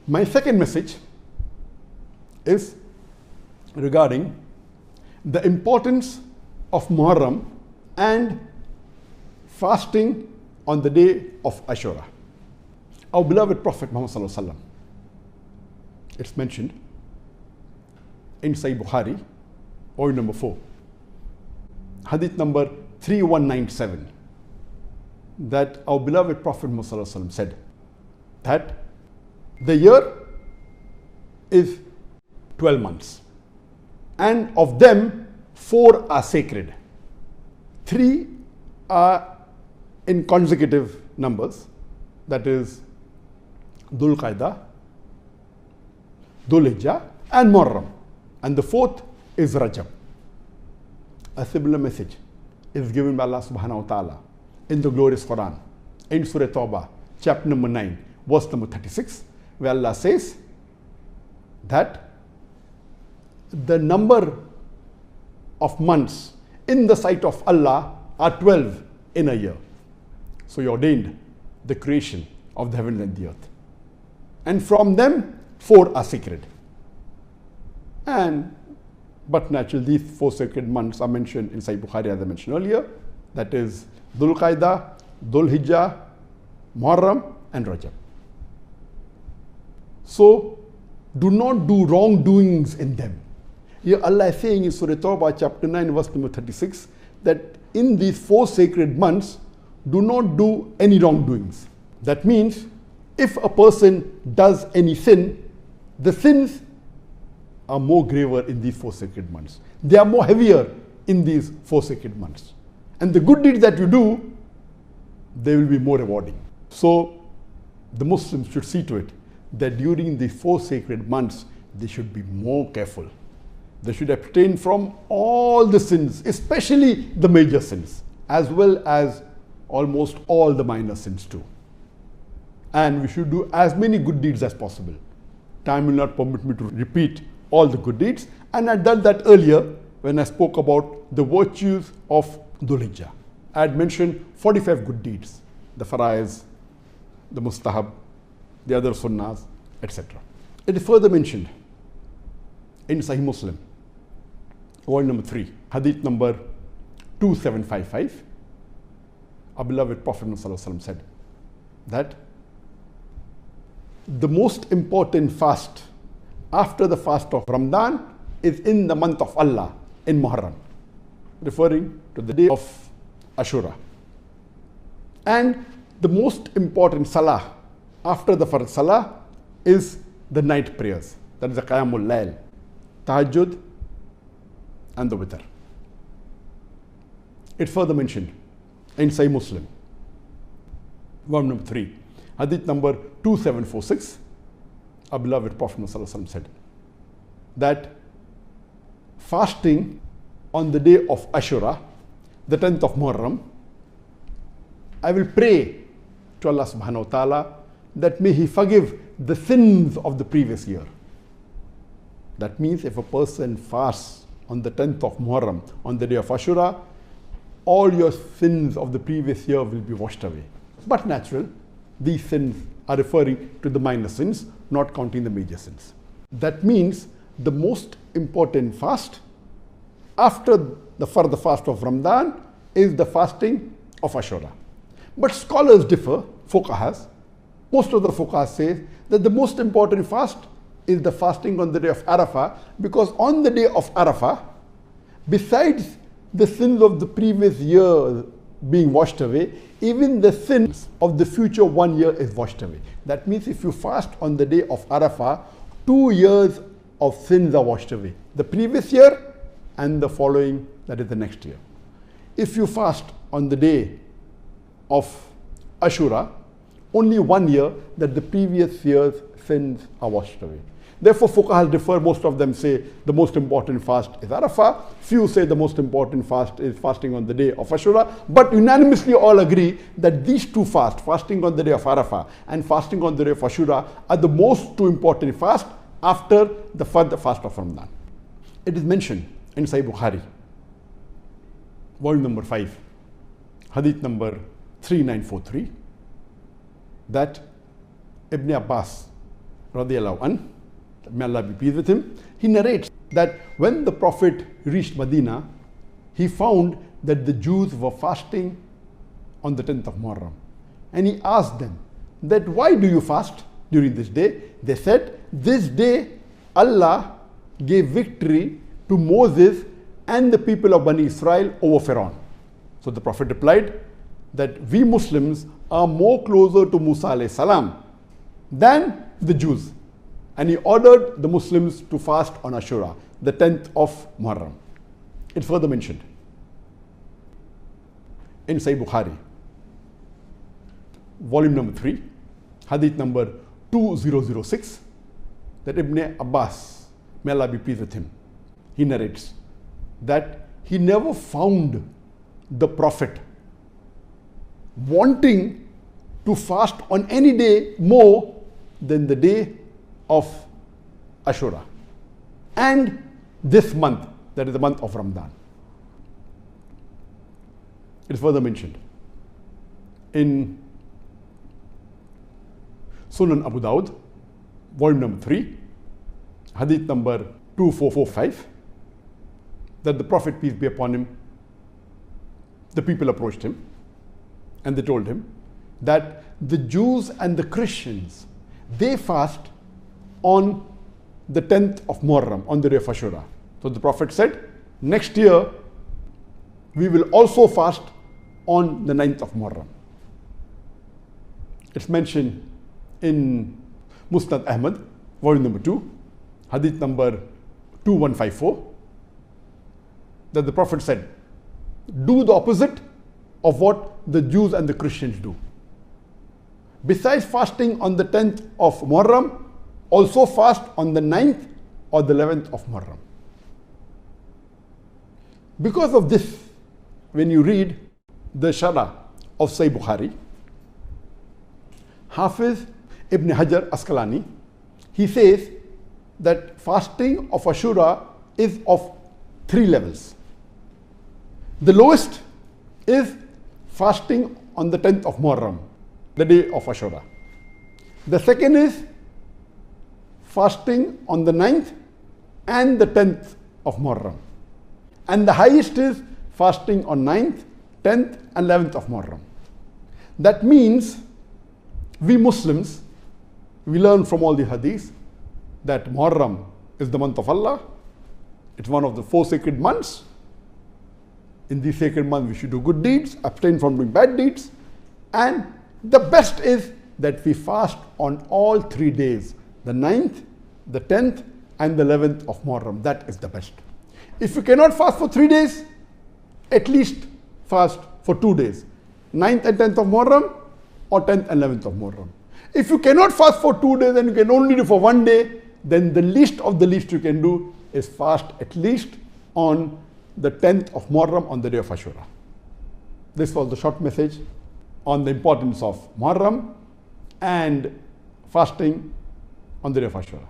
My second message is regarding the importance of Muharram and fasting on the day of Ashoora. Our beloved Prophet Muhammad Sallallahu Alaihi Wasallam, it's mentioned in Sahih Bukhari, or number 4, hadith number 3197, that our beloved Prophet Muhammad Sallallahu Alaihi Wasallam said that the year is 12 months, and of them 4 are sacred. 3 are in consecutive numbers, that is Dhul Qaida, Dhul Hijjah and Muharram, and the 4th is Rajab. A similar message is given by Allah subhanahu wa ta'ala in the glorious Quran, in Surah Tawbah, chapter number 9, verse number 36, where Allah says that the number of months in the sight of Allah are 12 in a year. So He ordained the creation of the heavens and the earth, and from them 4 are sacred. But naturally, these 4 sacred months are mentioned in Sahih Bukhari, as I mentioned earlier, that is Dhul Qaida, Dhul Hijjah, Muharram and Rajab. So do not do wrongdoings in them. Here Allah is saying in Surah Tawbah chapter 9 verse number 36 that in these 4 sacred months do not do any wrongdoings. That means if a person does any sin, the sins are more graver in these 4 sacred months. They are more heavier in these 4 sacred months. And the good deeds that you do, they will be more rewarding. So the Muslims should see to it that during the 4 sacred months, they should be more careful. They should abstain from all the sins, especially the major sins, as well as almost all the minor sins too. And we should do as many good deeds as possible. Time will not permit me to repeat all the good deeds, and I had done that earlier when I spoke about the virtues of Dhul Hijjah. I had mentioned 45 good deeds, the faraiz, the mustahab, the other sunnahs, etc. It is further mentioned in Sahih Muslim, volume number 3, hadith number 2755. Our beloved Prophet ﷺ said that the most important fast after the fast of Ramadan is in the month of Allah, in Muharram, referring to the day of Ashoora. And the most important salah after the first salah is the night prayers, that is the Qiyamul Layl, Tahajjud and the Witr. It's further mentioned in Sahih Muslim, volume number 3, hadith number 2746. Our beloved Prophet ﷺ said that fasting on the day of Ashoora, the 10th of Muharram, I will pray to Allah subhanahu wa ta'ala that may He forgive the sins of the previous year. That means if a person fasts on the 10th of Muharram, on the day of Ashoora, all your sins of the previous year will be washed away. But natural, these sins are referring to the minor sins, not counting the major sins. That means the most important fast after the further fast of Ramadan is the fasting of Ashoora. But scholars differ, fuqahas. Most of the fuqahas say that the most important fast is the fasting on the day of Arafah, because on the day of Arafah, besides the sins of the previous year being washed away, even the sins of the future 1 year is washed away. That means if you fast on the day of Arafah, 2 years of sins are washed away. The previous year and the following, that is the next year. If you fast on the day of Ashoora, only 1 year, that the previous year's sins are washed away. Therefore, fuqahas differ. Most of them say the most important fast is Arafah. Few say the most important fast is fasting on the day of Ashoora. But unanimously all agree that these 2 fasts, fasting on the day of Arafah and fasting on the day of Ashoora, are the most 2 important fasts after the further fast of Ramadan. It is mentioned in Sahih Bukhari, volume number 5, hadith number 3943, that Ibn Abbas radiallahu anh, may Allah be pleased with him, he narrates that when the Prophet reached Medina, he found that the Jews were fasting on the 10th of Muharram. And he asked them that, why do you fast during this day? They said, this day Allah gave victory to Moses and the people of Bani Israel over Pharaoh. So the Prophet replied that we Muslims are more closer to Musa alayhi salam than the Jews. And he ordered the Muslims to fast on Ashoora, the 10th of Muharram. It's further mentioned in Sahih Bukhari, volume number 3, hadith number 2006, that Ibn Abbas, may Allah be pleased with him, he narrates that he never found the Prophet wanting to fast on any day more than the day of Ashoora and this month, that is the month of Ramadan. It is further mentioned in Sunan Abu Dawud, volume number 3, hadith number 2445, that the Prophet, peace be upon him, the people approached him and they told him that the Jews and the Christians, they fast on the 10th of Muharram, on the day of Ashoora. So the Prophet said, next year we will also fast on the 9th of Muharram. It's mentioned in Musnad Ahmad, volume number 2, hadith number 2154, that the Prophet said, do the opposite of what the Jews and the Christians do. Besides fasting on the 10th of Muharram, also fast on the 9th or the 11th of Muharram. Because of this, when you read the Sharah of Sahih Bukhari, Hafiz Ibn Hajar Asqalani, he says that fasting of Ashoora is of 3 levels. The lowest is fasting on the 10th of Muharram, the day of Ashoora. The second is fasting on the 9th and the 10th of Muharram. And the highest is fasting on 9th, 10th and 11th of Muharram. That means we Muslims, we learn from all the hadiths that Muharram is the month of Allah. It's one of the 4 sacred months. In these sacred months, we should do good deeds, abstain from doing bad deeds. And the best is that we fast on all 3 days, the 9th, the 10th and the 11th of Muharram. That is the best. If you cannot fast for 3 days, at least fast for 2 days, 9th and 10th of Muharram or 10th and 11th of Muharram. If you cannot fast for 2 days and you can only do for 1 day, then the least of the least you can do is fast at least on the 10th of Muharram, on the day of Ashoora. This was the short message on the importance of Muharram and fasting on the day of Ashoora.